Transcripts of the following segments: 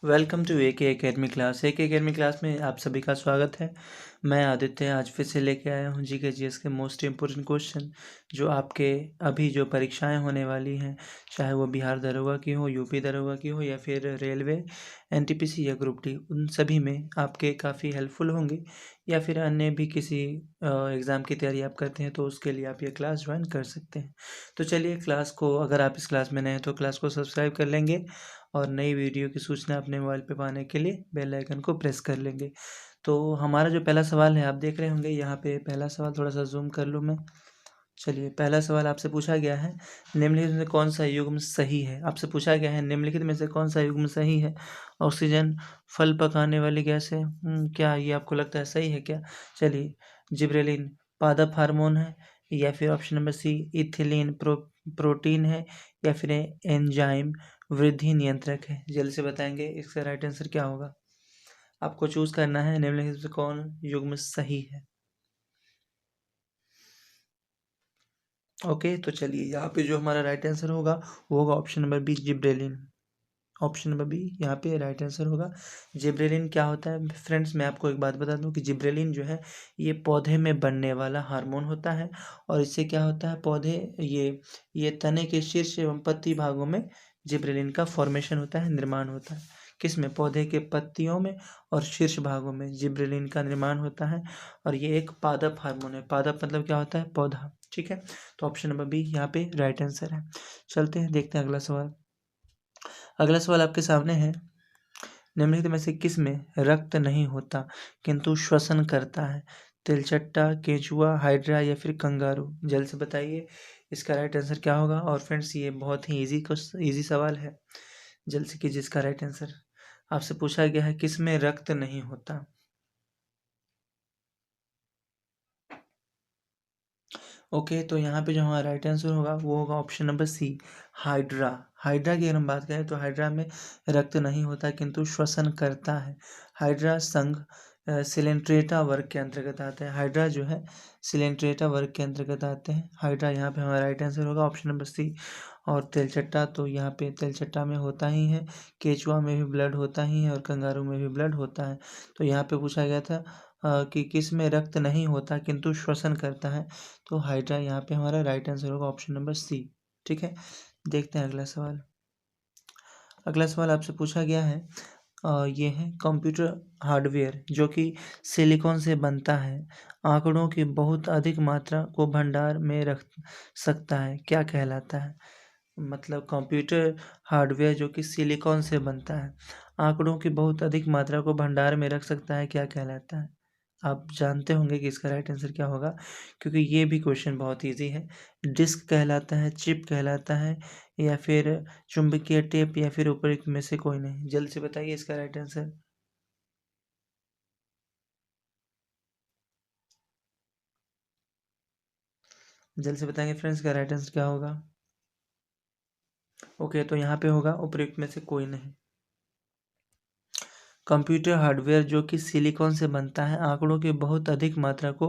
Welcome to AK academy class. AK academy class में आप सभी का स्वागत है। मैं आदित्य आज फिर से लेके आया हूँ GK GS के मोस्ट इम्पोर्टेंट क्वेश्चन जो आपके अभी जो परीक्षाएं होने वाली हैं, चाहे वो बिहार दरोगा की हो, यूपी दरोगा की हो या फिर रेलवे, NTPC या ग्रुप डी, उन सभी में आपके काफ़ी हेल्पफुल होंगे। या फिर अन्य भी किसी एग्ज़ाम की तैयारी आप करते हैं तो उसके लिए आप ये क्लास ज्वाइन कर सकते हैं। तो चलिए क्लास को, अगर आप इस क्लास में नए हैं तो क्लास को सब्सक्राइब कर लेंगे और नई वीडियो की सूचना अपने मोबाइल पे पाने के लिए बेल आइकन को प्रेस कर लेंगे। तो हमारा जो पहला सवाल है, आप देख रहे होंगे यहाँ पे पहला सवाल, थोड़ा सा जूम कर लूँ मैं। चलिए, पहला सवाल आपसे पूछा गया है, निम्नलिखित में से कौन सा युग्म सही है। आपसे पूछा गया है निम्नलिखित में से कौन सा युग्म सही है। ऑक्सीजन फल पकाने वाली गैस है। क्या ये आपको लगता है सही है क्या? चलिए, जिब्रेलिन पादप हार्मोन है, या फिर option number C ethylene protein है, या फिर एंजाइम वृद्धि नियंत्रक है। जल्दी से बताएंगे इसका राइट आंसर क्या होगा। आपको चूज करना है निम्नलिखित में से कौन युग्म सही है। ओके, तो चलिए यहाँ पे जो हमारा राइट आंसर होगा वो होगा option number B gibberellin. Option number B यहाँ पे राइट आंसर होगा। जिब्रेलिन क्या होता है फ्रेंड्स, मैं आपको एक बात बता दूं कि जिब्रेलिन जो है ये पौधे में बनने वाला हार्मोन होता है। और इससे क्या होता है, पौधे ये तने के शीर्ष एवं पत्ती भागों में जिब्रेलिन का फॉर्मेशन होता है, निर्माण होता है। किस में? पौधे के पत्तियों में और शीर्ष भागों में जिब्रेलिन का निर्माण होता है। और ये एक पादप हार्मोन है। पादप मतलब क्या होता है? पौधा। ठीक है, तो ऑप्शन नंबर बी यहाँ पे राइट आंसर है। चलते हैं, देखते हैं अगला सवाल। अगला सवाल आपके सामने है, निम्नलिखित में से किस में रक्त नहीं होता किंतु श्वसन करता है। तिलचट्टा, केंचुआ, हाइड्रा या फिर कंगारू। जल्द से बताइए इसका राइट आंसर क्या होगा। और फ्रेंड्स, ये बहुत ही इजी सवाल है, जल्द से कीजिए इसका राइट आंसर। आपसे पूछा गया है किस में रक्त नहीं होता। ओके, तो यहाँ पे जो हमारा राइट आंसर होगा वो होगा option number C hydra. Hydra की अगर हम बात करें तो हाइड्रा में रक्त नहीं होता किंतु श्वसन करता है। हाइड्रा संघ सिलेंट्रेटा वर्ग के अंतर्गत आता है। हाइड्रा जो है सिलेंट्रेटा वर्ग के अंतर्गत आते हैं। हाइड्रा यहाँ पे हमारा राइट आंसर होगा ऑप्शन नंबर सी। और तेलचट्टा तो यहाँ पे तेलचट्टा में होता ही है, केचुआ में भी ब्लड होता ही है और कंगारू में भी ब्लड होता है। तो यहाँ पे पूछा गया था कि किस में रक्त नहीं होता किंतु श्वसन करता है, तो हाइड्रा यहाँ पे हमारा राइट आंसर होगा ऑप्शन नंबर सी। ठीक है, देखते हैं अगला सवाल। अगला सवाल आपसे पूछा गया है, ये है कंप्यूटर हार्डवेयर जो कि सिलिकॉन से बनता है, आंकड़ों की बहुत अधिक मात्रा को भंडार में रख सकता है, क्या कहलाता है। मतलब कंप्यूटर हार्डवेयर जो कि सिलिकॉन से बनता है, आंकड़ों की बहुत अधिक मात्रा को भंडार में रख सकता है, क्या कहलाता है। आप जानते होंगे कि इसका राइट आंसर क्या होगा, क्योंकि ये भी क्वेश्चन बहुत इजी है। डिस्क कहलाता है, चिप कहलाता है, या फिर चुंबकीय टेप, या फिर उपयुक्त में से कोई नहीं। जल्द से बताइए इसका राइट आंसर। जल्द से बताएंगे फ्रेंड्स, का राइट आंसर क्या होगा। ओके, तो यहाँ पे होगा उपयुक्त में से कोई नहीं। कंप्यूटर हार्डवेयर जो कि सिलिकॉन से बनता है, आंकड़ों की बहुत अधिक मात्रा को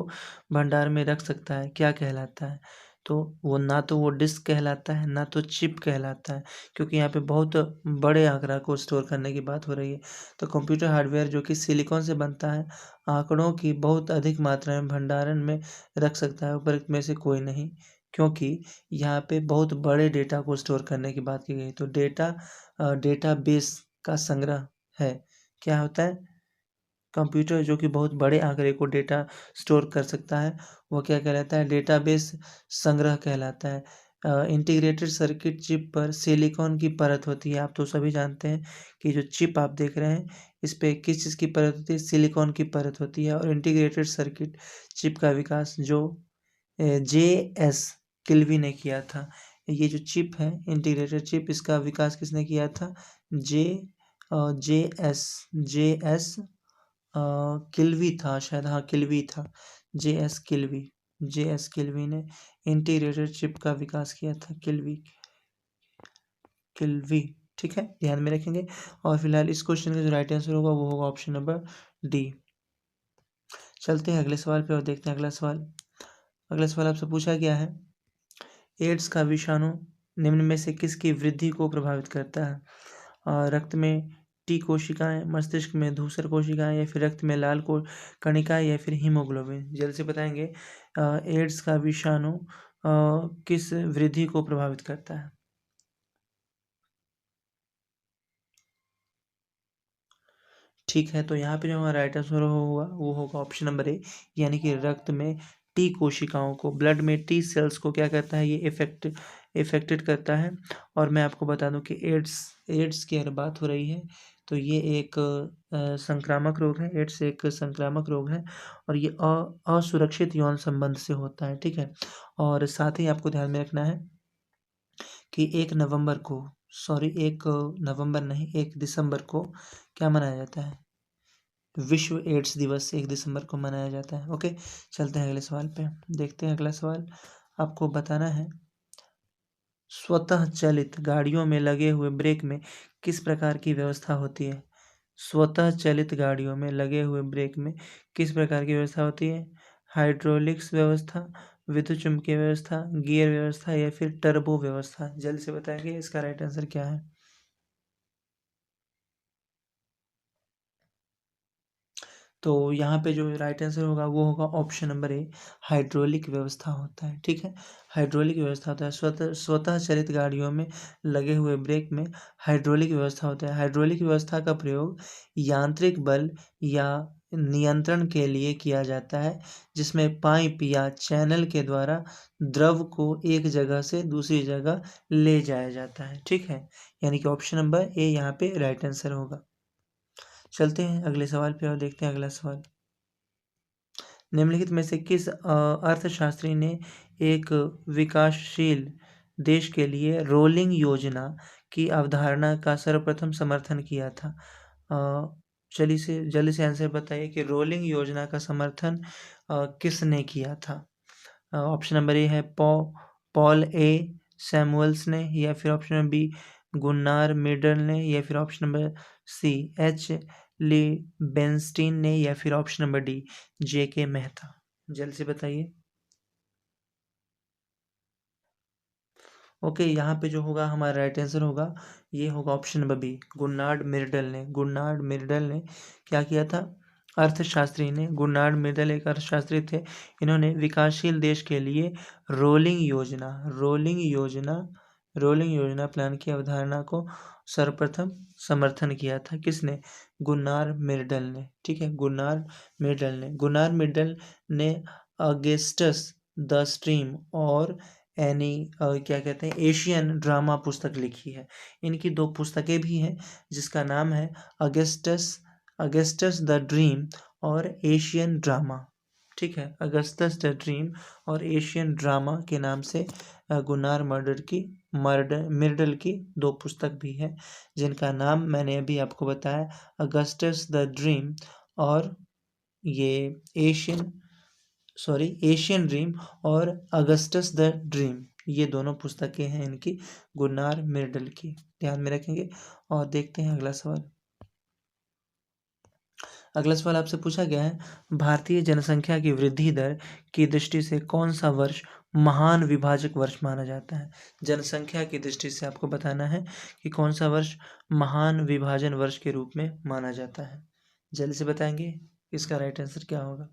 भंडार में रख सकता है, क्या कहलाता है। तो वो ना तो वो डिस्क कहलाता है, ना तो चिप कहलाता है, क्योंकि यहाँ पे बहुत बड़े आंकड़ा को स्टोर करने की बात हो रही है। तो कंप्यूटर हार्डवेयर जो कि सिलिकॉन से बनता है, आंकड़ों की बहुत अधिक मात्रा में भंडारण में रख सकता है, उपरोक्त में से कोई नहीं। क्योंकि यहाँ पे बहुत बड़े डेटा को स्टोर करने की बात की गई, तो डेटा बेस का संग्रह है। क्या होता है? कंप्यूटर जो कि बहुत बड़े आंकड़े को डेटा स्टोर कर सकता है, वो क्या कहलाता है? डेटाबेस संग्रह कहलाता है। इंटीग्रेटेड सर्किट चिप पर सिलिकॉन की परत होती है। आप तो सभी जानते हैं कि जो चिप आप देख रहे हैं, इस पे किस चीज़ की परत होती है? सिलिकॉन की परत होती है। और इंटीग्रेटेड सर्किट चिप का विकास जो JS किल्वी ने किया था। ये जो चिप है इंटीग्रेटेड चिप, इसका विकास किसने किया था? जे जे एस किल्वी था शायद, हाँ किल्वी था। जे एस किल्वी ने इंटीग्रेटेड चिप का विकास किया था। किल्वी। ठीक है, ध्यान में रखेंगे। और फिलहाल इस क्वेश्चन का जो राइट आंसर होगा वो होगा ऑप्शन नंबर डी। चलते हैं अगले सवाल पे और देखते हैं अगला सवाल। अगला सवाल आपसे पूछा गया है, एड्स का विषाणु निम्न में से किसकी वृद्धि को प्रभावित करता है। रक्त में टी कोशिकाएं, मस्तिष्क में धूसर कोशिकाएं, या फिर रक्त में लाल को कणिकाएं, या फिर हीमोग्लोबिन। जल्द से बताएंगे एड्स का विषाणु किस वृद्धि को प्रभावित करता है। ठीक है, तो यहाँ पे जो हमारा राइट आंसर होगा वो होगा ऑप्शन नंबर ए, यानी कि रक्त में टी कोशिकाओं को, ब्लड में टी सेल्स को क्या करता है, ये इफेक्टेड करता है। और मैं आपको बता दूं कि एड्स की अगर बात हो रही है तो ये एक संक्रामक रोग है। एड्स एक संक्रामक रोग है और ये असुरक्षित यौन संबंध से होता है। ठीक है, और साथ ही आपको ध्यान में रखना है कि 1 नवंबर को, सॉरी 1 नवंबर नहीं, 1 दिसंबर को क्या मनाया जाता है, विश्व एड्स दिवस 1 दिसंबर को मनाया जाता है। ओके, चलते हैं अगले सवाल पे। देखते हैं अगला सवाल। आपको बताना है स्वतः चलित गाड़ियों में लगे हुए ब्रेक में किस प्रकार की व्यवस्था होती है। स्वतः चलित गाड़ियों में लगे हुए ब्रेक में किस प्रकार की व्यवस्था होती है। हाइड्रोलिक्स व्यवस्था, विद्युत चुम्बकीय व्यवस्था, गियर व्यवस्था, या फिर टर्बो व्यवस्था। जल्द से बताएंगे इसका राइट आंसर क्या है। तो यहाँ पे जो राइट आंसर होगा वो होगा ऑप्शन नंबर ए, हाइड्रोलिक व्यवस्था होता है। ठीक है, हाइड्रोलिक व्यवस्था होता है। स्वतः चलित गाड़ियों में लगे हुए ब्रेक में हाइड्रोलिक व्यवस्था होता है। हाइड्रोलिक व्यवस्था का प्रयोग यांत्रिक बल या नियंत्रण के लिए किया जाता है, जिसमें पाइप या चैनल के द्वारा द्रव को एक जगह से दूसरी जगह ले जाया जाता है। ठीक है, यानी कि ऑप्शन नंबर ए यहाँ पे राइट आंसर होगा। चलते हैं अगले सवाल पे और देखते हैं अगला सवाल। निम्नलिखित में से किस अर्थशास्त्री ने एक विकासशील देश के लिए रोलिंग योजना की अवधारणा का सर्वप्रथम समर्थन किया था। चलिए से जल्दी से आंसर बताइए कि रोलिंग योजना का समर्थन किसने किया था। ऑप्शन नंबर ए है पॉल ए सैमुअल्स ने, या फिर option number B Gunnar Myrdal ने, या फिर option number C H Lee Bernstein ने, या फिर option number D J K. Mehta. जल्द से बताइए। ओके, यहाँ पे जो होगा हमारा राइट आंसर होगा ये होगा ऑप्शन नंबर बी, गुन्नार्ड मिर्डल ने क्या किया था। अर्थशास्त्री ने, गुन्नार्ड मिर्डल एक अर्थशास्त्री थे। इन्होंने विकासशील देश के लिए रोलिंग योजना प्लान की अवधारणा को सर्वप्रथम समर्थन किया था। किसने? गुन्नार मिर्डल ने। ठीक है, गुन्नार मिर्डल ने अगेस्टस द स्ट्रीम और एनी क्या कहते हैं एशियन ड्रामा पुस्तक लिखी है। इनकी 2 पुस्तकें भी हैं जिसका नाम है अगस्टस द ड्रीम और एशियन ड्रामा। ठीक है, अगस्टस द ड्रीम और एशियन ड्रामा के नाम से गुनार मिर्डल की 2 पुस्तक भी है, जिनका नाम मैंने अभी आपको बताया, अगस्टस द ड्रीम और ये एशियन ड्रीम और अगस्टस द ड्रीम, ये दोनों पुस्तकें हैं इनकी, गुन्नार मिर्डल की। ध्यान में रखेंगे। और देखते हैं अगला सवाल। अगला सवाल आपसे पूछा गया है, भारतीय जनसंख्या की वृद्धि दर की दृष्टि से कौन सा वर्ष महान विभाजक वर्ष माना जाता है। जनसंख्या की दृष्टि से आपको बताना है कि कौन सा वर्ष महान विभाजन वर्ष के रूप में माना जाता है। जल्दी से बताएंगे इसका राइट आंसर क्या होगा।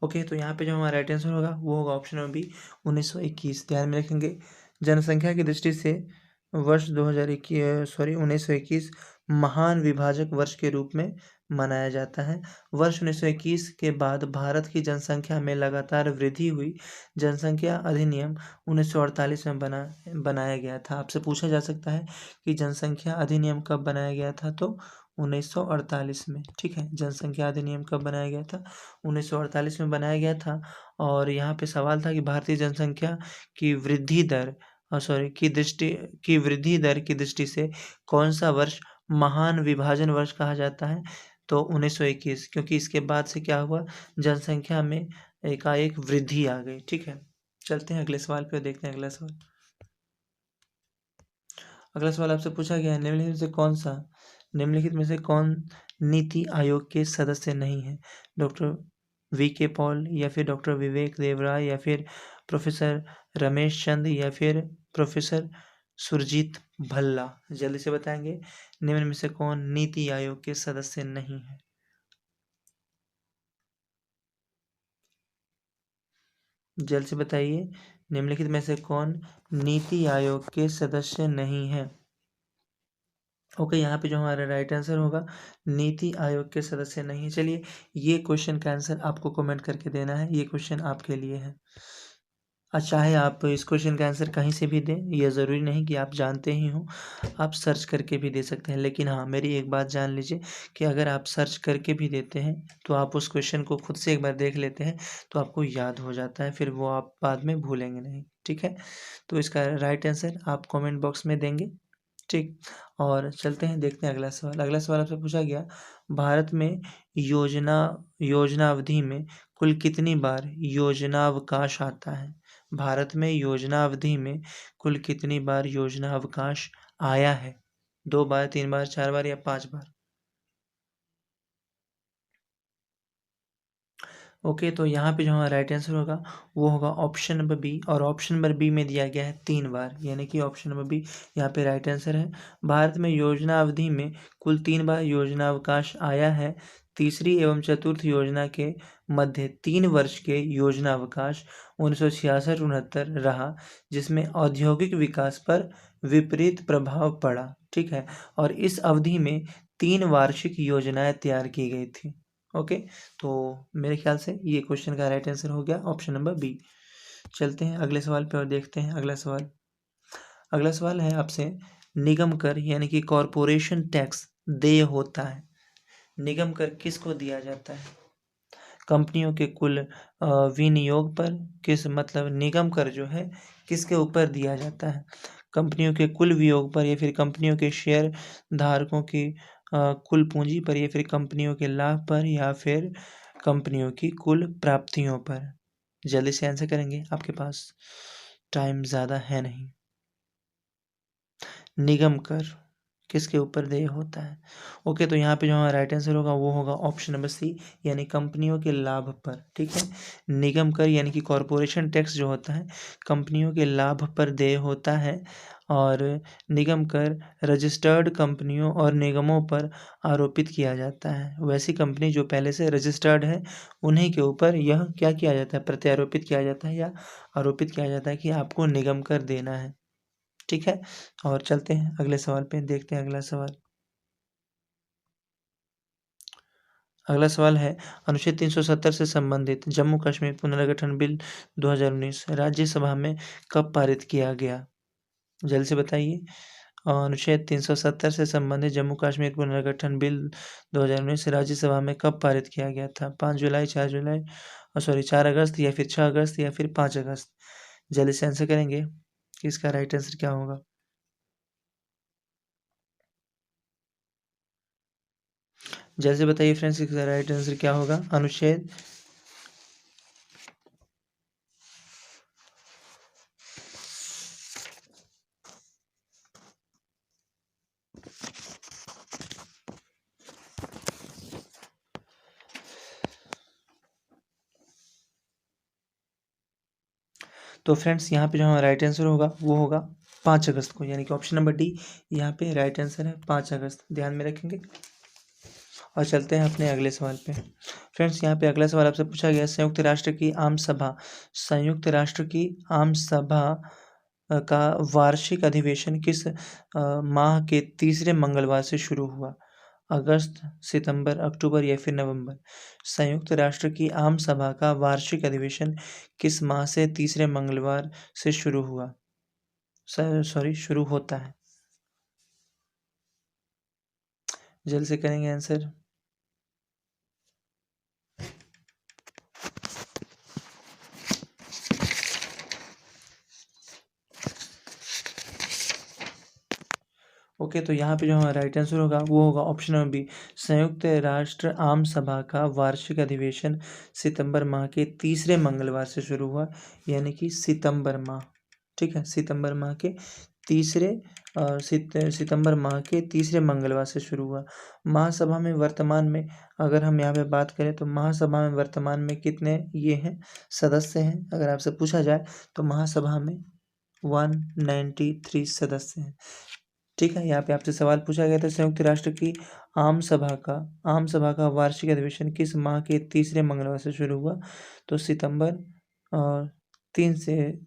ओके, तो यहाँ पे जो हमारा राइट आंसर होगा वो होगा ऑप्शन नंबर बी, 1921। ध्यान में रखेंगे, जनसंख्या की दृष्टि से वर्ष 1921 महान विभाजक वर्ष के रूप में मनाया जाता है। वर्ष 1921 के बाद भारत की जनसंख्या में लगातार वृद्धि हुई। जनसंख्या अधिनियम 1948 में बनाया गया था। आपसे पूछा जा सकता है कि जनसंख्या अधिनियम कब बनाया गया था, तो 1948 में। ठीक है, जनसंख्या अधिनियम कब बनाया गया था, 1948 में बनाया गया था। और यहाँ पे सवाल था कि भारतीय जनसंख्या की वृद्धि दर की दृष्टि से कौन सा वर्ष महान विभाजन वर्ष कहा जाता है, तो 1921, क्योंकि इसके बाद से क्या हुआ, जनसंख्या में एकाएक वृद्धि आ गई। ठीक है, चलते हैं अगले सवाल पे, देखते हैं अगला सवाल। अगला सवाल आपसे पूछा गया है, निम्नलिखित में से कौन नीति आयोग के सदस्य नहीं है। Doctor VK. पॉल, या फिर डॉक्टर विवेक देवराय, या फिर प्रोफेसर रमेश चंद, या फिर प्रोफेसर सुरजीत भल्ला। जल्दी से बताएंगे, निम्न में से कौन नीति आयोग के सदस्य नहीं है? जल्द से बताइए, निम्नलिखित में से कौन नीति आयोग के सदस्य नहीं है? ओके, यहाँ पे जो हमारा राइट आंसर होगा, नीति आयोग के सदस्य नहीं है। चलिए, ये क्वेश्चन का आंसर आपको कमेंट करके देना है, ये क्वेश्चन आपके लिए है। चाहे आप इस क्वेश्चन का आंसर कहीं से भी दें, ये ज़रूरी नहीं कि आप जानते ही हों, आप सर्च करके भी दे सकते हैं। लेकिन हाँ, मेरी एक बात जान लीजिए कि अगर आप सर्च करके भी देते हैं तो आप उस क्वेश्चन को खुद से एक बार देख लेते हैं तो आपको याद हो जाता है, फिर वो आप बाद में भूलेंगे नहीं। ठीक है, तो इसका राइट आंसर आप कमेंट बॉक्स में देंगे। ठीक, और चलते हैं, देखते हैं अगला सवाल। अगला सवाल आपसे पूछा गया, भारत में योजना योजनावधि में कुल कितनी बार योजनावकाश आता है? भारत में योजनावधि में कुल कितनी बार योजनावकाश आया है? 2 बार, 3 बार, 4 बार या 5 बार? ओके, तो यहाँ पे जो हमारा राइट आंसर होगा वो होगा ऑप्शन नंबर बी, और ऑप्शन नंबर बी में दिया गया है 3 बार, यानी कि ऑप्शन नंबर बी यहाँ पे राइट आंसर है। भारत में योजना अवधि में कुल 3 बार योजनावकाश आया है। तीसरी एवं चतुर्थ योजना के मध्य 3 वर्ष के योजनावकाश 1966-69 रहा, जिसमें औद्योगिक विकास पर विपरीत प्रभाव पड़ा। ठीक है, और इस अवधि में 3 वार्षिक योजनाएं तैयार की गई थी। ओके, तो मेरे ख्याल से ये क्वेश्चन का राइट आंसर हो गया ऑप्शन नंबर बी। चलते हैं अगले सवाल पे और देखते हैं अगला सवाल। अगला सवाल है आपसे, निगम कर यानी कि कॉरपोरेशन टैक्स देय होता है। निगम कर किसको दिया जाता है? कंपनियों के कुल विनियोग पर, किस मतलब निगम कर जो है किसके ऊपर दिया जाता है? कंपनियों के कुल वियोग पर, या फिर कंपनियों के शेयर धारकों की कुल पूंजी पर, या फिर कंपनियों के लाभ पर, या फिर कंपनियों की कुल प्राप्तियों पर? जल्दी से आंसर करेंगे, आपके पास टाइम ज़्यादा है नहीं। निगम कर किसके ऊपर देय होता है? ओके, तो यहाँ पे जो हमारा राइट आंसर होगा वो होगा ऑप्शन नंबर सी, यानी कंपनियों के लाभ पर। ठीक है, निगम कर यानी कि कॉरपोरेशन टैक्स जो होता है कंपनियों के लाभ पर देय होता है, और निगम कर रजिस्टर्ड कंपनियों और निगमों पर आरोपित किया जाता है। वैसी कंपनी जो पहले से रजिस्टर्ड है उन्हीं के ऊपर यह क्या किया जाता है, प्रत्यारोपित किया जाता है या आरोपित किया जाता है कि आपको निगम कर देना है। ठीक है, और चलते हैं अगले सवाल पे, देखते हैं अगला सवाल। अगला सवाल है, अनुच्छेद 370 से संबंधित जम्मू कश्मीर पुनर्गठन बिल 2019 राज्यसभा में कब पारित किया गया? जल्द से बताइए। अनुच्छेद 370 से संबंधित जम्मू कश्मीर पुनर्गठन बिल 2019 राज्यसभा में कब पारित किया गया था? 5 जुलाई, 4 जुलाई, सॉरी 4 अगस्त, या फिर 6 अगस्त, या फिर 5 अगस्त? जल्दी से आंसर करेंगे कि इसका राइट आंसर क्या होगा। जैसे बताइए फ्रेंड्स, इसका राइट आंसर क्या होगा? अनुच्छेद तो फ्रेंड्स यहाँ पे जो हमारा राइट आंसर होगा वो होगा 5 अगस्त को, यानी कि ऑप्शन नंबर डी यहाँ पे राइट आंसर है 5 अगस्त, ध्यान में रखेंगे। और चलते हैं अपने अगले सवाल पे। फ्रेंड्स यहाँ पे अगला सवाल आपसे पूछा गया, संयुक्त राष्ट्र की आम सभा का वार्षिक अधिवेशन किस माह के तीसरे मंगलवार से शुरू हुआ? अगस्त, सितंबर, अक्टूबर, या फिर नवंबर? संयुक्त राष्ट्र की आम सभा का वार्षिक अधिवेशन किस माह से तीसरे मंगलवार से शुरू हुआ, सॉरी शुरू होता है? जल्द से करेंगे आंसर। ओके, तो यहाँ पे जो हमारा राइट आंसर होगा वो होगा ऑप्शन नंबर बी, संयुक्त राष्ट्र आम सभा का वार्षिक अधिवेशन सितंबर माह के तीसरे मंगलवार से शुरू हुआ, यानी कि सितंबर माह। ठीक है, सितंबर माह के तीसरे सितंबर माह के तीसरे मंगलवार से शुरू हुआ। महासभा में वर्तमान में, अगर हम यहाँ पे बात करें तो महासभा में वर्तमान में कितने ये हैं सदस्य हैं, अगर आपसे पूछा जाए तो महासभा में 193 सदस्य हैं। ठीक है, यहाँ पे आपसे सवाल पूछा गया था संयुक्त राष्ट्र की आम सभा का वार्षिक अधिवेशन किस माह के तीसरे मंगलवार से शुरू हुआ? तो सितंबर 3 से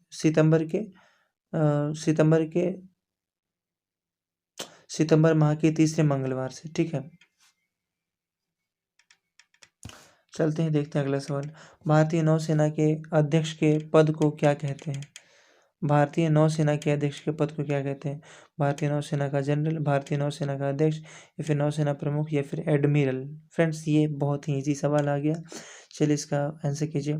सितंबर माह के तीसरे मंगलवार से। ठीक है, चलते हैं, देखते हैं अगला सवाल। भारतीय नौसेना के अध्यक्ष के पद को क्या कहते हैं? भारतीय नौसेना के अध्यक्ष के पद को क्या कहते हैं? भारतीय नौसेना का जनरल, भारतीय नौसेना का अध्यक्ष, या फिर नौसेना प्रमुख, या फिर एडमिरल? फ्रेंड्स, ये बहुत ही इजी सवाल आ गया। चलिए इसका आंसर कीजिए।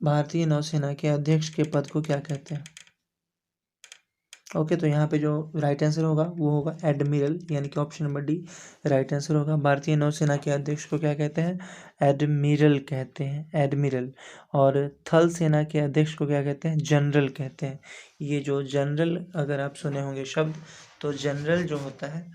भारतीय नौसेना के अध्यक्ष के पद को क्या कहते हैं? ओके, तो यहाँ पे जो राइट आंसर होगा वो होगा एडमिरल, यानी कि option number D right answer होगा। भारतीय नौसेना के अध्यक्ष को क्या कहते हैं? एडमिरल कहते हैं, एडमिरल। और थल सेना के अध्यक्ष को क्या कहते हैं? जनरल कहते हैं। ये जो जनरल, अगर आप सुने होंगे शब्द, तो जनरल जो होता है,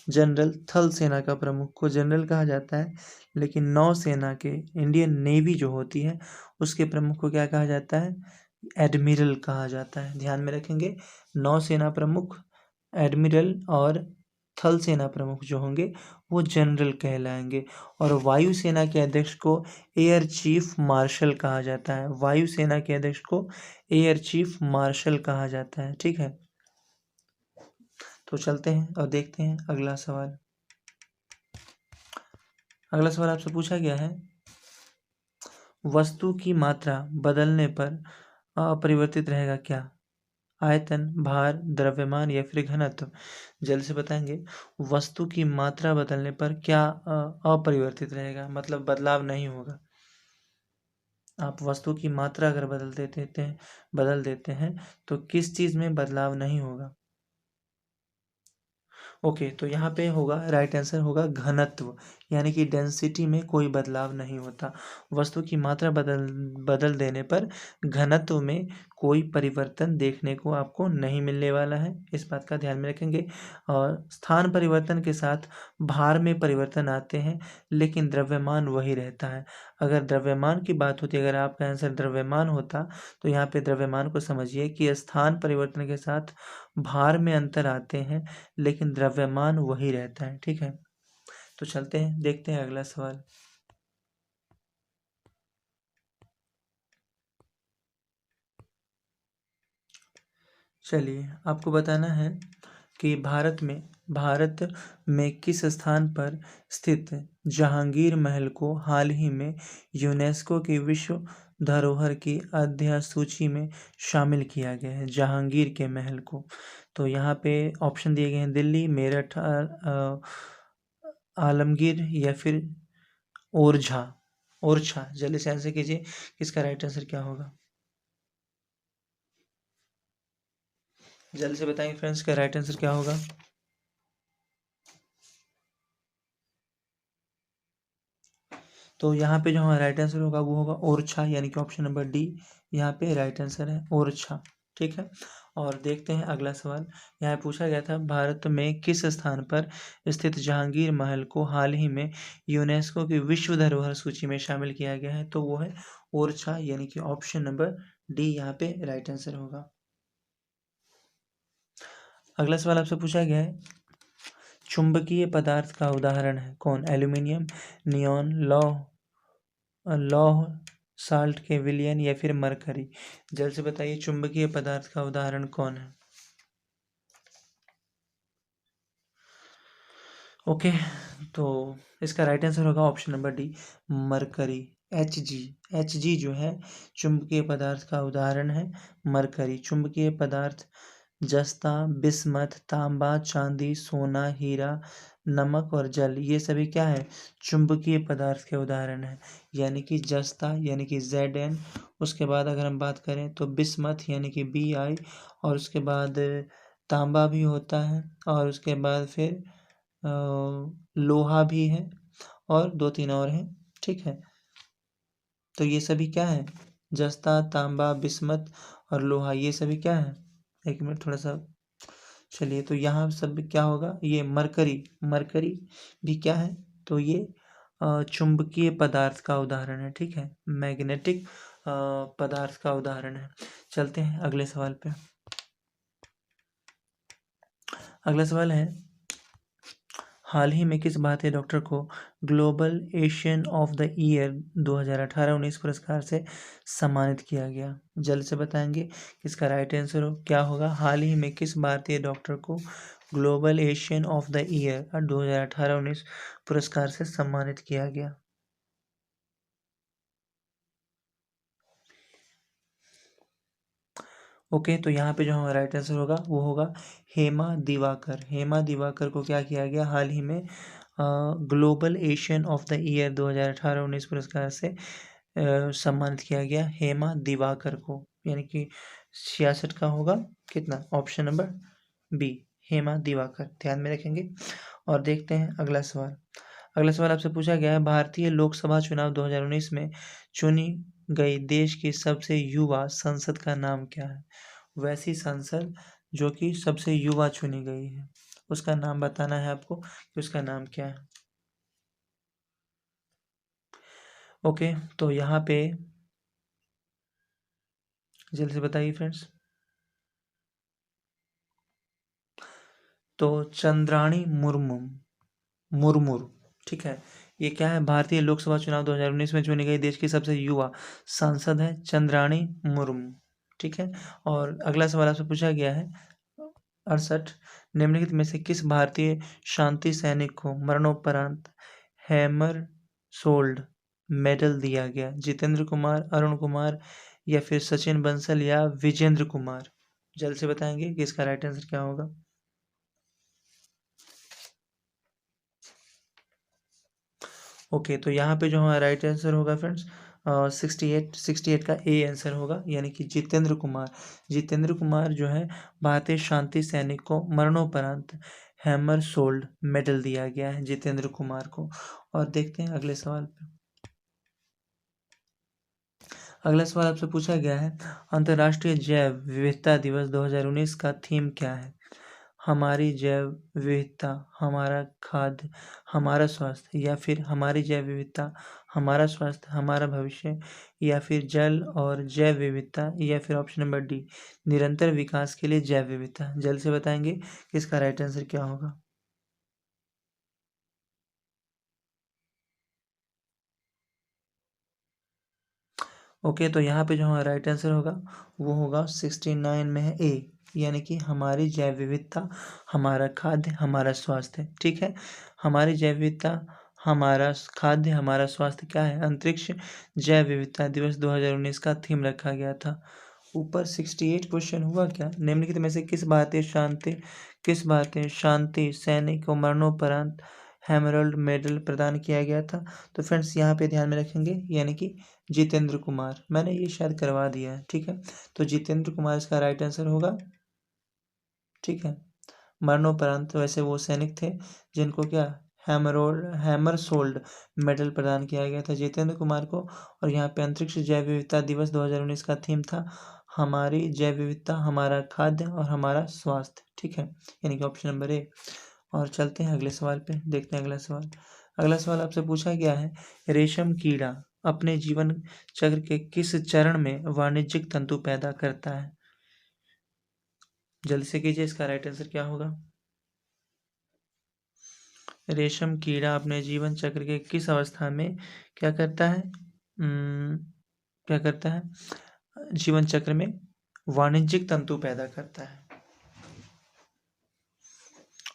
जनरल, थल सेना का प्रमुख को जनरल कहा जाता है, लेकिन नौसेना के, इंडियन नेवी जो होती है, उसके प्रमुख को क्या कहा जाता है? एडमिरल कहा जाता है। ध्यान में रखेंगे, नौसेना प्रमुख एडमिरल और थल सेना प्रमुख जो होंगे वो जनरल कहलाएंगे। और वायुसेना के अध्यक्ष को एयर चीफ मार्शल कहा जाता है। वायुसेना के अध्यक्ष को एयर चीफ मार्शल कहा जाता है। ठीक है, तो चलते हैं और देखते हैं अगला सवाल। अगला सवाल आपसे पूछा गया है, वस्तु की मात्रा बदलने पर अपरिवर्तित रहेगा क्या? आयतन, भार, द्रव्यमान, या फिर घनत्व? जल्दी से बताएंगे। वस्तु की मात्रा बदलने पर क्या अपरिवर्तित रहेगा, मतलब बदलाव नहीं होगा? आप वस्तु की मात्रा अगर बदल देते हैं तो किस चीज में बदलाव नहीं होगा? ओके, तो यहाँ पे होगा, राइट आंसर होगा घनत्व, यानी कि डेंसिटी में कोई बदलाव नहीं होता। वस्तु की मात्रा बदल देने पर घनत्व में कोई परिवर्तन देखने को आपको नहीं मिलने वाला है, इस बात का ध्यान में रखेंगे। और स्थान परिवर्तन के साथ भार में परिवर्तन आते हैं, लेकिन द्रव्यमान वही रहता है। अगर द्रव्यमान की बात होती, अगर आपका आंसर द्रव्यमान होता, तो यहाँ पे द्रव्यमान को समझिए कि स्थान परिवर्तन के साथ भार में अंतर आते हैं, लेकिन द्रव्यमान वही रहता है। ठीक है, तो चलते हैं, देखते हैं अगला सवाल। चलिए, आपको बताना है कि भारत में किस स्थान पर स्थित जहांगीर महल को हाल ही में यूनेस्को की विश्व धरोहर की अध्यय सूची में शामिल किया गया है? जहांगीर के महल को। तो यहाँ पे ऑप्शन दिए गए हैं, दिल्ली, मेरठ, आलमगीर, या फिर ओरछा। ओरछा, जल्दी से आंसर कीजिए, इसका राइट आंसर क्या होगा? जल्दी से बताएंगे फ्रेंड्स, का राइट आंसर क्या होगा? तो यहाँ पे जो हमारा राइट आंसर होगा वो होगा ओरछा, यानी कि ऑप्शन नंबर डी यहाँ पे राइट आंसर है, ओरछा। ठीक है, और देखते हैं अगला सवाल। यहाँ पूछा गया था, भारत में किस स्थान पर स्थित जहांगीर महल को हाल ही में यूनेस्को की विश्व धरोहर सूची में शामिल किया गया है? तो वो है ओरछा, यानी कि ऑप्शन नंबर डी यहाँ पे राइट आंसर होगा। अगला सवाल आपसे पूछा गया है, चुंबकीय पदार्थ का उदाहरण है कौन? एल्यूमिनियम, नियॉन, लौह, साल्ट के विलयन, या फिर मरकरी? जल्द से बताइए, चुंबकीय पदार्थ का उदाहरण कौन है? ओके, तो इसका राइट आंसर होगा option number D, mercury. H G जो है चुंबकीय पदार्थ का उदाहरण है, मरकरी। चुंबकीय पदार्थ जस्ता, बिस्मथ, तांबा, चांदी, सोना, हीरा, नमक और जल, ये सभी क्या है? चुंबकीय पदार्थ के उदाहरण है। यानी कि जस्ता, यानी कि Zn, उसके बाद अगर हम बात करें तो बिस्मथ, यानी कि Bi, और उसके बाद तांबा भी होता है, और उसके बाद फिर लोहा भी है, और दो तीन और हैं। ठीक है, तो ये सभी क्या है? जस्ता, तांबा, बिस्मथ और लोहा, ये सभी क्या है? एक मिनट, थोड़ा सा, चलिए, तो यहाँ सब क्या होगा? ये मरकरी भी क्या है? तो ये चुंबकीय पदार्थ का उदाहरण है। ठीक है, मैग्नेटिक पदार्थ का उदाहरण है। चलते हैं अगले सवाल पे। अगला सवाल है, हाल ही में किस भारतीय डॉक्टर को global Asian of the year 2018-19 पुरस्कार से सम्मानित किया गया? जल्द से बताएंगे किसका राइट आंसर हो क्या होगा। हाल ही में किस भारतीय डॉक्टर को global Asian of the year 2018-19 पुरस्कार से सम्मानित किया गया? ओके, तो यहाँ पे जो हमारा राइट आंसर होगा वो होगा हेमा दिवाकर। हेमा दिवाकर को क्या किया गया हाल ही में global Asian of the year 2018-19 पुरस्कार से सम्मानित किया गया हेमा दिवाकर को, यानी कि 66 का होगा कितना, option number B, Hema Diwakar, ध्यान में रखेंगे। और देखते हैं अगला सवाल। अगला सवाल आपसे पूछा गया है, भारतीय लोकसभा चुनाव 2019 में चुनी गई देश की सबसे युवा संसद का नाम क्या है? वैसी संसद जो कि सबसे युवा चुनी गई है, उसका नाम बताना है आपको कि उसका नाम क्या है। ओके, तो यहाँ पे जल्दी से बताइए फ्रेंड्स। तो चंद्राणी मुर्मू, मुर्मूर, ठीक है। ये क्या है, भारतीय लोकसभा चुनाव 2019 में चुनी गई देश की सबसे युवा सांसद है चंद्राणी मुर्मू, ठीक है। और अगला सवाल आपसे पूछा गया है 68, निम्नलिखित में से किस भारतीय शांति सैनिक को मरणोपरांत हैमर सोल्ड मेडल दिया गया? जितेंद्र कुमार, अरुण कुमार, या फिर सचिन बंसल, या विजेंद्र कुमार? जल्द से बताएंगे कि इसका राइट आंसर क्या होगा। ओके, तो यहाँ पे जो हमारा राइट आंसर होगा फ्रेंड्स 68 का ए आंसर होगा, यानी कि जितेंद्र कुमार। जितेंद्र कुमार जो है भारतीय शांति सैनिक को मरणोपरांत हैमर सोल्ड मेडल दिया गया है जितेंद्र कुमार को। और देखते हैं अगले सवाल पे। अगला सवाल आपसे पूछा गया है, अंतर्राष्ट्रीय जैव विविधता दिवस 2019 का थीम क्या है? हमारी जैव विविधता हमारा खाद्य हमारा स्वास्थ्य, या फिर हमारी जैव विविधता हमारा स्वास्थ्य हमारा भविष्य, या फिर जल और जैव विविधता, या फिर ऑप्शन नंबर डी, निरंतर विकास के लिए जैव विविधता? जल्द से बताएंगे कि इसका राइट आंसर क्या होगा। ओके, तो यहाँ पे जो हमारा राइट आंसर होगा वो होगा 69 में है ए, यानी कि हमारी जैव विविधता हमारा खाद्य हमारा स्वास्थ्य, ठीक है। हमारी जैव विविधता हमारा खाद्य हमारा स्वास्थ्य क्या है, अंतरिक्ष जैव विविधता दिवस 2019 का थीम रखा गया था। ऊपर 68 क्वेश्चन हुआ क्या, निम्नलिखित में से किस भारतीय शांति सैनिक को मरणोपरांत हेमरल्ड मेडल प्रदान किया गया था? तो फ्रेंड्स यहाँ पे ध्यान में रखेंगे, यानी कि जितेंद्र कुमार, मैंने ये शायद करवा दिया है, ठीक है। तो जितेंद्र कुमार इसका राइट आंसर होगा, ठीक है। मरणोपरांत वैसे वो सैनिक थे जिनको क्या हैमर सोल्ड मेडल प्रदान किया गया था जितेंद्र कुमार को। और यहाँ पे अंतरिक्ष जैव विविधता दिवस 2019 का थीम था हमारी जैव विविधता हमारा खाद्य और हमारा स्वास्थ्य, ठीक है, यानी कि ऑप्शन नंबर ए। और चलते हैं अगले सवाल पे, देखते हैं अगला सवाल। अगला सवाल आपसे पूछा गया है, रेशम कीड़ा अपने जीवन चक्र के किस चरण में वाणिज्यिक तंतु पैदा करता है? जल्दी से कीजिए, इसका राइट आंसर क्या होगा। रेशम कीड़ा अपने जीवन चक्र के किस अवस्था में क्या करता है, क्या करता है, जीवन चक्र में वाणिज्यिक तंतु पैदा करता है।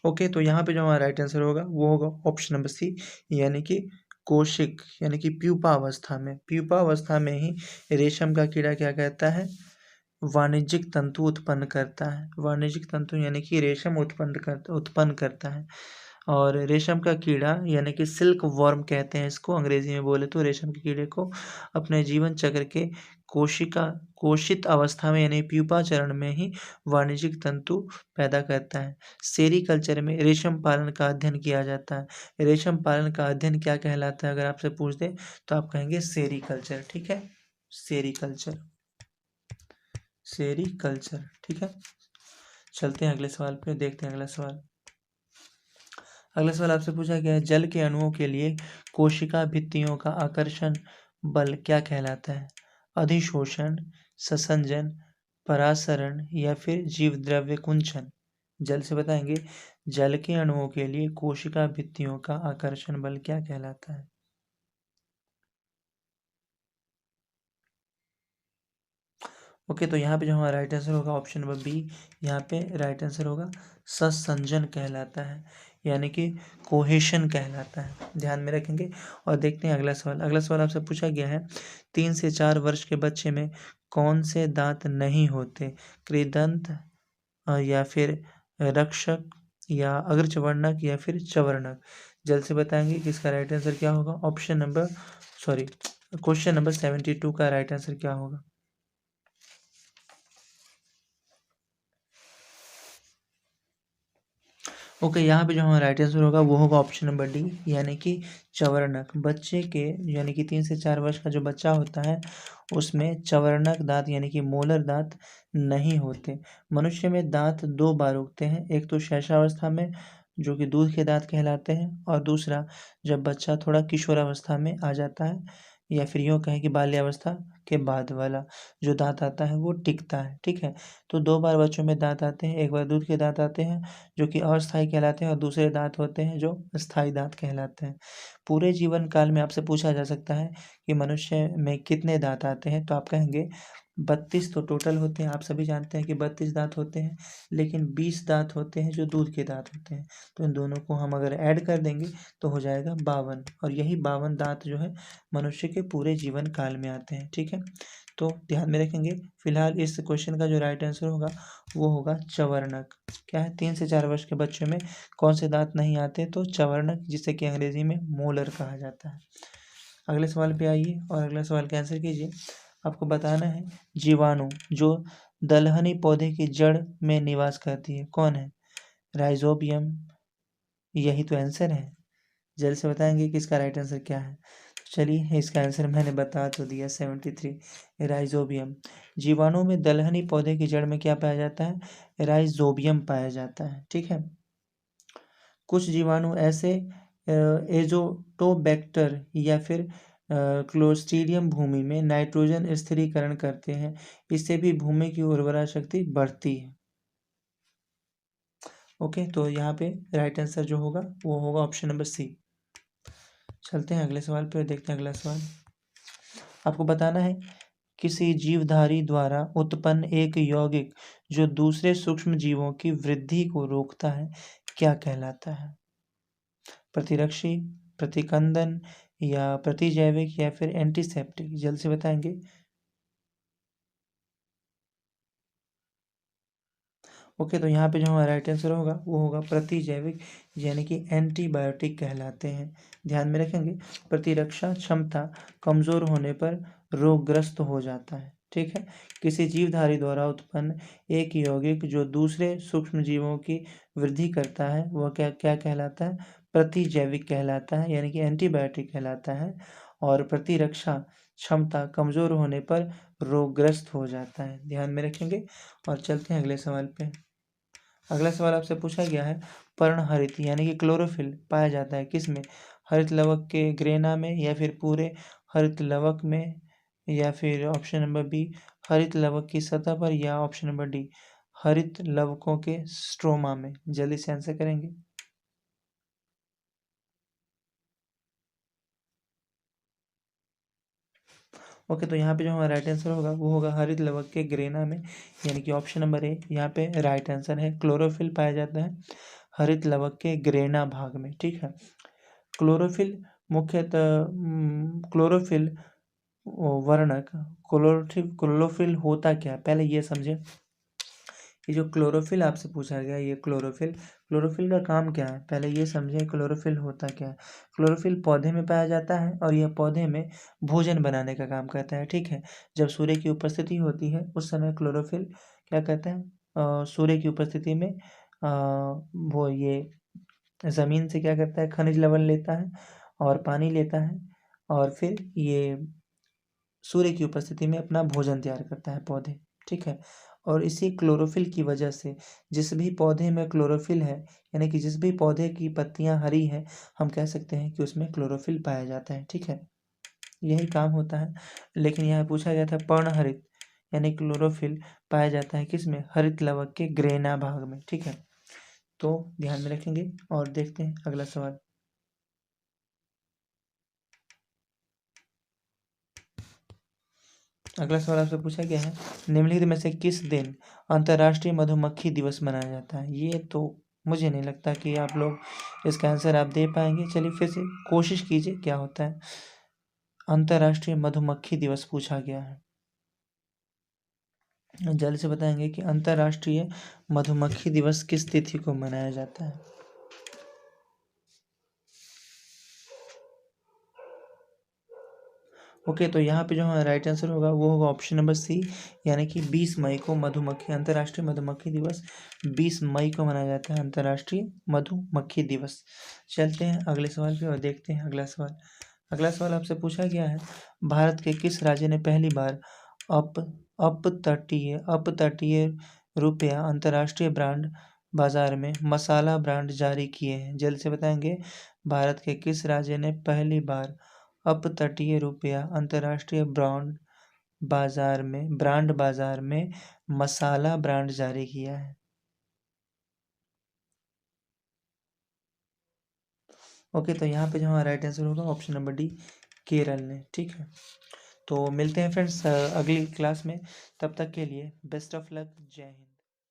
ओके, तो यहाँ पे जो हमारा राइट आंसर होगा वो होगा ऑप्शन नंबर सी, यानी कि कोशिक, यानी कि प्यूपा अवस्था में, प्यूपा अवस्था में ही रेशम का कीड़ा क्या कहता है, वाणिज्यिक तंतु उत्पन्न करता है। वाणिज्यिक तंतु यानी कि रेशम उत्पन्न करता है। और रेशम का कीड़ा यानी कि सिल्क वर्म कहते हैं इसको अंग्रेजी में बोले तो, रेशम के कीड़े को अपने जीवन चक्र के कोशित अवस्था में यानी प्यूपा चरण में ही वाणिज्यिक तंतु पैदा करता है। सेरीकल्चर में रेशम पालन का अध्ययन किया जाता है। रेशम पालन का अध्ययन क्या कहलाता है, अगर आपसे पूछ दे तो आप कहेंगे सेरीकल्चर, ठीक है, सेरीकल्चर, सेरीकल्चर, ठीक है। चलते हैं अगले सवाल पे, देखते हैं अगला सवाल। अगला सवाल आपसे पूछा गया है, जल के अणुओं के लिए कोशिका भित्तियों का आकर्षण बल क्या कहलाता है? अधिशोषण, ससंजन, परासरण या फिर जीवद्रव्य कुंचन। जल से बताएंगे, जल के अणुओं के लिए कोशिका भित्तियों का आकर्षण बल क्या कहलाता है? ओके, तो यहाँ पे जो हमारा राइट आंसर होगा ऑप्शन नंबर बी। यहाँ पे राइट आंसर होगा ससंजन कहलाता है, यानी कि कोहेशन कहलाता है। ध्यान में रखेंगे। और देखते हैं अगला सवाल। अगला सवाल आपसे पूछा गया है, 3 से 4 वर्ष के बच्चे में कौन से दांत नहीं होते? कृदंत या फिर रक्षक या अग्रचवर्णक या फिर चवर्णक। जल्द से बताएंगे कि इसका राइट आंसर क्या होगा। Option number sorry question number 72 का राइट आंसर क्या होगा? ओके, यहाँ पे जो हमारा राइट आंसर होगा वो होगा ऑप्शन नंबर डी, यानी कि चवर्णक। बच्चे के यानी कि 3 से 4 वर्ष का जो बच्चा होता है उसमें चवर्णक दांत यानी कि मोलर दांत नहीं होते। मनुष्य में दांत 2 बार उगते हैं, एक तो शैशवावस्था में जो कि दूध के दांत कहलाते हैं, और दूसरा जब बच्चा थोड़ा किशोरावस्था में आ जाता है, या फिर यूँ कहें कि बाल्यावस्था के बाद वाला जो दांत आता है वो टिकता है। ठीक है, तो 2 बार बच्चों में दांत आते हैं, एक बार दूध के दांत आते हैं जो कि अस्थायी कहलाते हैं, और दूसरे दांत होते हैं जो स्थायी दांत कहलाते हैं। पूरे जीवन काल में आपसे पूछा जा सकता है कि मनुष्य में कितने दांत आते हैं, तो आप कहेंगे 32 तो टोटल होते हैं। आप सभी जानते हैं कि 32 दांत होते हैं, लेकिन 20 दांत होते हैं जो दूध के दांत होते हैं। तो इन दोनों को हम अगर ऐड कर देंगे तो हो जाएगा 52, और यही 52 दांत जो है मनुष्य के पूरे जीवन काल में आते हैं। ठीक है, तो ध्यान में रखेंगे। फिलहाल इस क्वेश्चन का जो राइट आंसर होगा वो होगा चवर्णक। क्या है, 3 से 4 वर्ष के बच्चों में कौन से दांत नहीं आते? तो चवर्णक, जिसे कि अंग्रेजी में मोलर कहा जाता है। अगले सवाल पे आइए और अगला सवाल का आंसर कीजिए। आपको बताना है, जीवाणु जो दलहनी पौधे की जड़ में निवास करती है कौन है? राइजोबियम, यही तो आंसर है। जल्द से बताएंगे कि इसका राइट आंसर क्या है। चलिए, इसका आंसर मैंने बता तो दिया, 73 राइजोबियम। जीवाणु में दलहनी पौधे की जड़ में क्या पाया जाता है? राइजोबियम पाया जाता है। ठीक है, कुछ जीवाणु ऐसे एजोटोबैक्टर या फिर क्लोस्ट्रीडियम भूमि में नाइट्रोजन स्थिरीकरण करते हैं, इससे भी भूमि की उर्वरा शक्ति बढ़ती है। ओके, तो यहाँ पे राइट आंसर जो होगा वो होगा ऑप्शन नंबर सी। चलते हैं अगले सवाल पे, देखते हैं अगला सवाल। आपको बताना है, किसी जीवधारी द्वारा उत्पन्न एक यौगिक जो दूसरे सूक्ष्म जीवों की वृद्धि को रोकता है क्या कहलाता है? प्रतिरक्षी, प्रतिकंदन या प्रतिजैविक या फिर एंटीसेप्टिक। जल्द से बताएंगे। ओके, तो यहाँ पे जो हमारा राइट आंसर होगा वो होगा प्रतिजैविक, यानी कि एंटीबायोटिक कहलाते हैं। ध्यान में रखेंगे। प्रतिरक्षा क्षमता कमजोर होने पर रोगग्रस्त हो जाता है। ठीक है, किसी जीवधारी द्वारा उत्पन्न एक यौगिक जो दूसरे सूक्ष्म जीवों की वृद्धि करता है वह क्या क्या कहलाता है? प्रतिजैविक कहलाता है, यानी कि एंटीबायोटिक कहलाता है। और प्रतिरक्षा क्षमता कमजोर होने पर रोगग्रस्त हो जाता है। ध्यान में रखेंगे। और चलते हैं अगले सवाल पे। अगला सवाल आपसे पूछा गया है, पर्णहरित यानी कि क्लोरोफिल पाया जाता है किसमें? हरित लवक के ग्रेना में, या फिर पूरे हरित लवक में, या फिर ऑप्शन नंबर बी हरित लवक की सतह पर, या ऑप्शन नंबर डी हरित लवकों के स्ट्रोमा में। जल्दी से आंसर करेंगे। ओके, तो यहाँ पे जो हमारा राइट आंसर होगा वो होगा हरित लवक के ग्रेना में, यानी कि ऑप्शन नंबर ए यहाँ पे राइट आंसर है। क्लोरोफिल पाया जाता है हरित लवक के ग्रेना भाग में। ठीक है, क्लोरोफिल मुख्यतः क्लोरोफिल वर्णक क्लोरोफिल होता क्या है, पहले ये समझे। ये जो क्लोरोफिल आपसे पूछा गया, ये क्लोरोफिल क्लोरोफिल का काम क्या है, पहले ये समझे क्लोरोफिल होता क्या है। क्लोरोफिल पौधे में पाया जाता है, और यह पौधे में भोजन बनाने का काम करता है। ठीक है, जब सूर्य की उपस्थिति होती है उस समय क्लोरोफिल क्या करता है, सूर्य की उपस्थिति में वो ये ज़मीन से क्या करता है, खनिज लवण लेता है और पानी लेता है, और फिर ये सूर्य की उपस्थिति में अपना भोजन तैयार करता है पौधे। ठीक है, और इसी क्लोरोफिल की वजह से जिस भी पौधे में क्लोरोफिल है, यानी कि जिस भी पौधे की पत्तियां हरी हैं, हम कह सकते हैं कि उसमें क्लोरोफिल पाया जाता है। ठीक है, यही काम होता है। लेकिन यहाँ पूछा गया था पर्णहरित यानी क्लोरोफिल पाया जाता है किसमें, हरित लवक के ग्रेना भाग में। ठीक है, तो ध्यान में रखेंगे और देखते हैं अगला सवाल। अगला सवाल आपसे पूछा गया है, निम्नलिखित में से किस दिन अंतर्राष्ट्रीय मधुमक्खी दिवस मनाया जाता है। ये तो मुझे नहीं लगता कि आप लोग इसका आंसर आप दे पाएंगे। चलिए फिर से कोशिश कीजिए क्या होता है। अंतर्राष्ट्रीय मधुमक्खी दिवस पूछा गया है, जल्द से बताएंगे कि अंतर्राष्ट्रीय मधुमक्खी दिवस किस तिथि को मनाया जाता है। ओके, तो यहाँ पे जो हमारा राइट आंसर होगा वो होगा ऑप्शन नंबर सी, यानी कि 20 मई को मधुमक्खी अंतर्राष्ट्रीय मधुमक्खी दिवस 20 मई को मनाया जाता है, अंतर्राष्ट्रीय मधुमक्खी दिवस। चलते हैं अगले सवाल पे और देखते हैं अगला सवाल। अगला सवाल आपसे पूछा गया है, भारत के किस राज्य ने पहली बार अप अपतटीय रुपया अंतर्राष्ट्रीय ब्रांड बाजार में मसाला ब्रांड जारी किए हैं। जल्द से बताएंगे, भारत के किस राज्य ने पहली बार अपतटीय रुपया अंतर्राष्ट्रीय ब्रांड बाजार में मसाला ब्रांड जारी किया है। ओके, तो यहाँ पे जो हमारा राइट आंसर होगा ऑप्शन नंबर डी, केरल ने। ठीक है, तो मिलते हैं फ्रेंड्स अगली क्लास में। तब तक के लिए बेस्ट ऑफ लक, जय हिंद।